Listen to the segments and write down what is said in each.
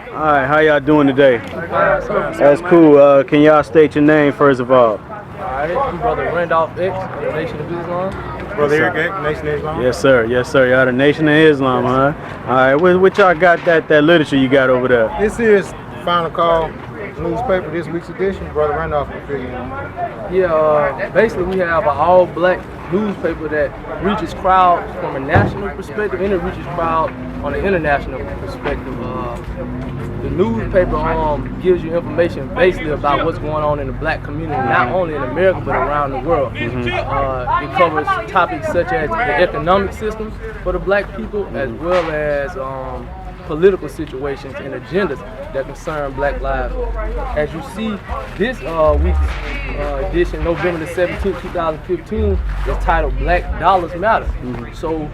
All right, how y'all doing today? That's cool. Can y'all state your name first of all? Alright, I'm Brother Randolph X, the Nation of Islam. Brother Eric X, Nation of Islam. Yes, sir. Yes, sir. Y'all the Nation of Islam, huh? All right, what y'all got that literature you got over there? This is Final Call newspaper, this week's edition. Brother Randolph will fill you in. Yeah, basically we have an all-black newspaper that reaches crowds from a national perspective and it reaches crowds on an international perspective. The newspaper gives you information basically about what's going on in the black community, not only in America but around the world. It covers topics such as the economic system for the black people, as well as political situations and agendas that concern black lives. As you see, this week's edition, November the 17th, 2015, is titled Black Dollars Matter. So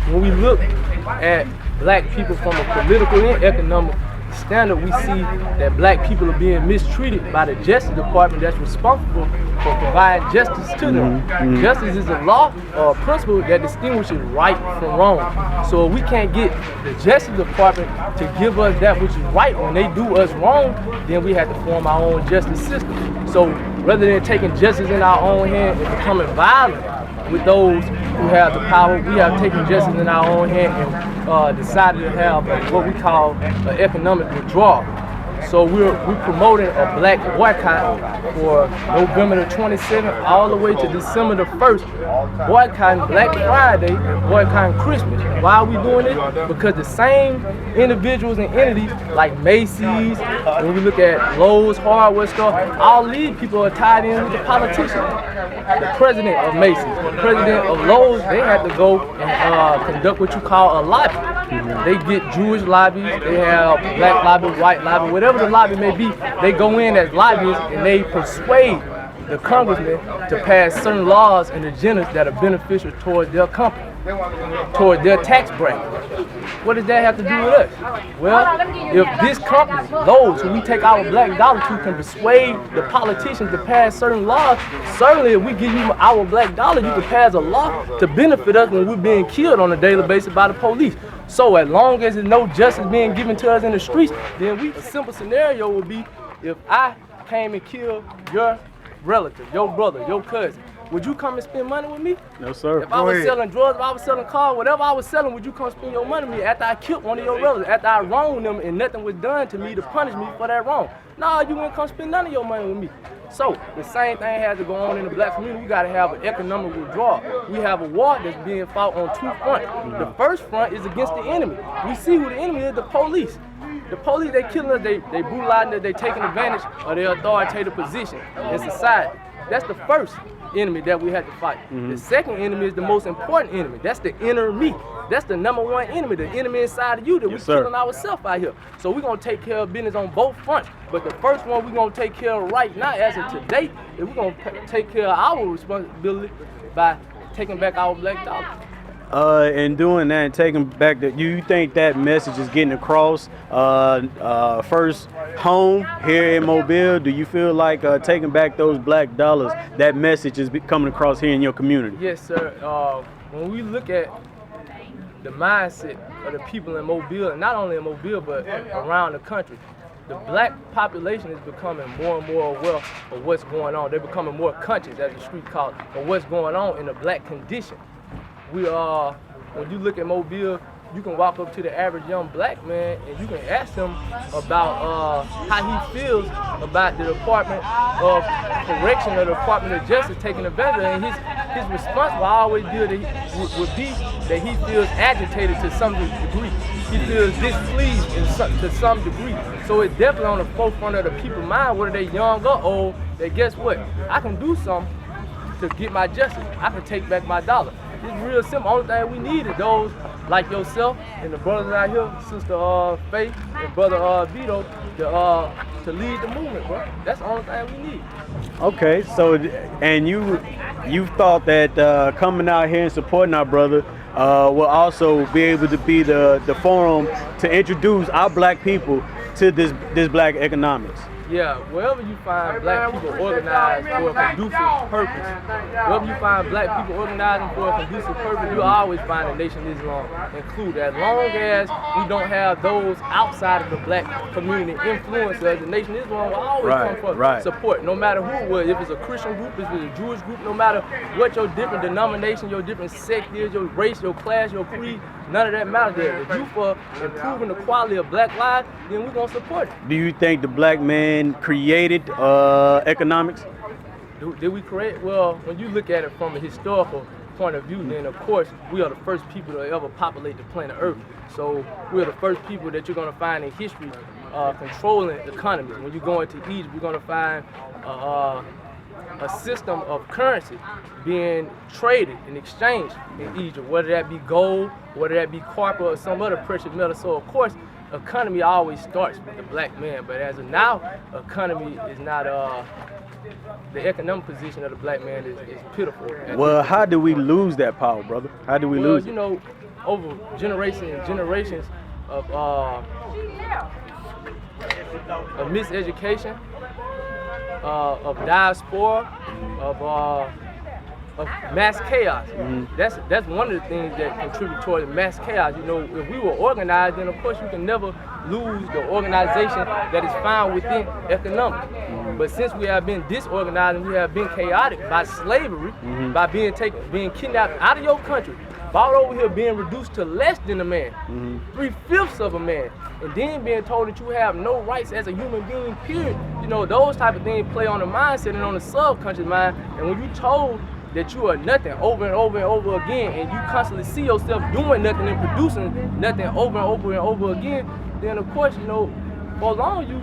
when we look at black people from a political and economic standard, we see that black people are being mistreated by the Justice Department that's responsible for providing justice to them. Justice is a law or a principle that distinguishes right from wrong. So if we can't get the Justice Department to give us that which is right when they do us wrong, then we have to form our own justice system. So rather than taking justice in our own hand and becoming violent with those who have the power, we have taken justice in our own hand and decided to have what we call an economic withdrawal. So we're promoting a black boycott for November the 27th all the way to December the 1st, boycotting Black Friday and boycotting Christmas. Why are we doing it? Because the same individuals and entities like Macy's, when we look at Lowe's hardware store, all these people are tied in with the politicians. The president of Macy's, the president of Lowe's, they have to go and conduct what you call a lobby. They get Jewish lobbies, they have black lobby, white lobby, whatever the lobby may be. They go in as lobbyists and they persuade the congressman to pass certain laws and agendas that are beneficial towards their company, toward their tax bracket. What does that have to do with us? Well, if this company, Lowe's, who we take our black dollar to, can persuade the politicians to pass certain laws, certainly if we give you our black dollar, you can pass a law to benefit us when we're being killed on a daily basis by the police. So as long as there's no justice being given to us in the streets, then a simple scenario would be if I came and killed your relative, your brother, your cousin, would you come and spend money with me? No, sir. If I was selling drugs, if I was selling cars, whatever I was selling, would you come spend your money with me after I killed one of your relatives, after I wronged them and nothing was done to me to punish me for that wrong? No, you wouldn't come spend none of your money with me. So the same thing has to go on in the black community. We got to have an economic withdrawal. We have a war that's being fought on two fronts. The first front is against the enemy. We see who the enemy is, the police. The police, they killing us, they brutalizing us, they taking advantage of their authoritative position in society. That's the first enemy that we had to fight. The second enemy is the most important enemy. That's the inner me. That's the number one enemy, the enemy inside of you that we're killing ourselves out here. So we're gonna take care of business on both fronts. But the first one we're gonna take care of right now, as of today, is we're gonna take care of our responsibility by taking back our black dollar. And doing that and taking back you think that message is getting across first home here in Mobile? Do you feel like taking back those black dollars, that message is coming across here in your community? Yes, sir. When we look at the mindset of the people in Mobile, and not only in Mobile but around the country, the black population is becoming more and more aware of what's going on. They're becoming more conscious, as the street calls it, of what's going on in the black condition. We are, when you look at Mobile, you can walk up to the average young black man and you can ask him about how he feels about the Department of Correction or the Department of Justice taking advantage of it. And his response will always be that he feels agitated to some degree. He feels displeased to some degree. So it's definitely on the forefront of the people's mind, whether they're young or old, that guess what? I can do something to get my justice. I can take back my dollar. It's real simple. Only thing we need is those like yourself and the brothers out here, Sister Faith and Brother Vito, to lead the movement, bro. That's the only thing we need. Okay, so and you thought that coming out here and supporting our brother will also be able to be the forum to introduce our black people to this black economics. Yeah, wherever you find black people organized for a conducive purpose, wherever you find black people organizing for a conducive purpose, you always find the Nation of Islam included. As long as we don't have those outside of the black community influencers, the Nation of Islam will always come for support, no matter who it was. If it's a Christian group, if it's a Jewish group, no matter what your different denomination, your different sect is, your race, your class, your creed, none of that matters there. If you for improving the quality of black lives, then we're going to support it. Do you think the black man created economics? Did we create? Well, when you look at it from a historical point of view, then of course we are the first people to ever populate the planet Earth. So we're the first people that you're going to find in history controlling economies. When you go into Egypt, you're going to find a system of currency being traded and exchanged in Egypt, whether that be gold, whether that be copper or some other precious metal. So of course, economy always starts with the black man, but as of now, economy is not the economic position of the black man is pitiful. Well, how do we lose that power, brother? How do we lose it? You know, over generations and generations of miseducation, of diaspora, of mass chaos. That's one of the things that contribute toward the mass chaos. You know, if we were organized, then of course you can never lose the organization that is found within economics. But since we have been disorganized and we have been chaotic by slavery, by being kidnapped out of your country, brought over here being reduced to less than a man, 3/5 of a man, and then being told that you have no rights as a human being, period. You know, those type of things play on the mindset and on the subconscious mind. And when you told that you are nothing over and over and over again, and you constantly see yourself doing nothing and producing nothing over and over and over again, then of course, you know, for long you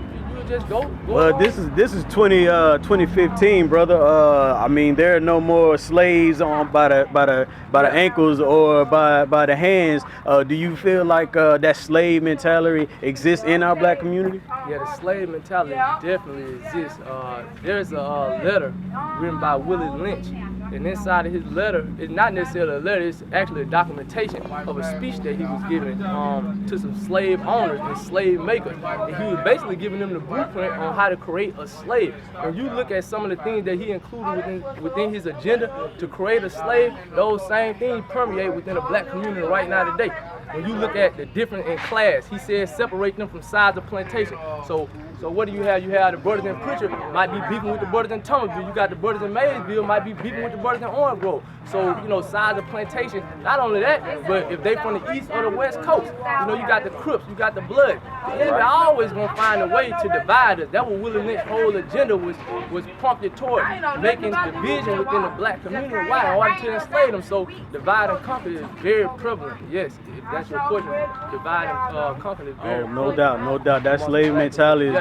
just go well, on. this is 2015, brother. I mean, there are no more slaves on by the ankles or by the hands. Do you feel like that slave mentality exists in our black community? Yeah, the slave mentality definitely exists. There's a letter written by Willie Lynch, and inside of his letter, it's not necessarily a letter, it's actually a documentation of a speech that he was giving to some slave owners and slave makers. And he was basically giving them the blueprint on how to create a slave. When you look at some of the things that he included within his agenda to create a slave, those same things permeate within the black community right now today. When you look at the difference in class, he says separate them from sides of plantation. So what do you have? You have the brothers in Pritchard might be beefing with the brothers in Thomasville. You got the brothers in Maysville might be beefing with the brothers in Orange Grove. So, you know, sides of plantation. Not only that, but if they from the east or the west coast, you know, you got the Crips, you got the Blood. The enemy always gonna find a way to divide us. That was Willie Lynch's whole agenda was prompted toward making division within the black community. Why? In order to enslave them. So divide and conquer is very prevalent. Yes, if that's your question, divide and conquer is very prevalent. No doubt. That slave mentality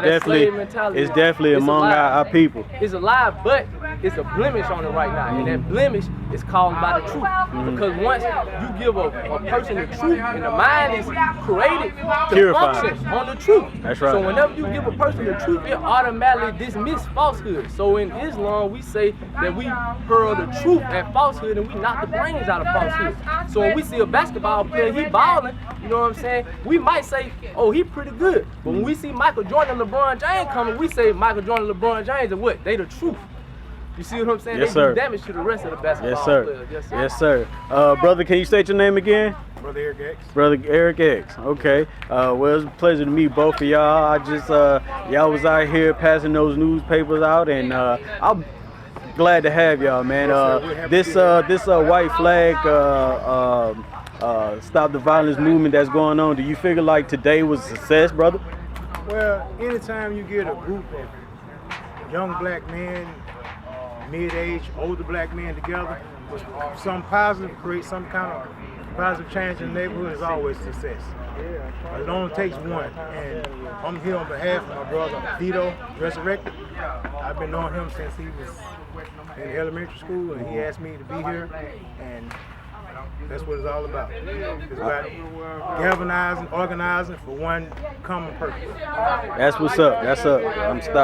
is definitely among our people. It's alive, but it's a blemish on it right now, and that blemish is caused by the truth. Because once you give a person the truth, and the mind is created to function on the truth. That's right. So whenever you give a person the truth, it automatically dismisses falsehood. So in Islam, we say that we hurl the truth at falsehood, and we knock the brains out of falsehood. So when we see a basketball player, he balling, you know what I'm saying? We might say, oh, he pretty good. But when we see Michael Jordan and LeBron James coming, we say Michael Jordan and LeBron James are what? They the truth. You see what I'm saying? Yes, they sir. do damage to the rest of the basketball Yes, sir. players. Yes, sir. Yes, sir. Brother, can you state your name again? Brother Eric X. Brother Eric X. Okay. Well, it's a pleasure to meet both of y'all. I just y'all was out here passing those newspapers out, and I'm glad to have y'all, man. This white flag stop the violence movement that's going on. Do you figure like today was a success, brother? Well, anytime you get a group of young black men, mid-age, older black men together with some positive, create some kind of positive change in the neighborhood is always a success. It only takes one. And I'm here on behalf of my brother Vito Resurrected. I've been knowing him since he was in elementary school, and he asked me to be here, and that's what it's all about. It's about galvanizing, organizing for one common purpose. That's what's up. That's up. I'm stopping.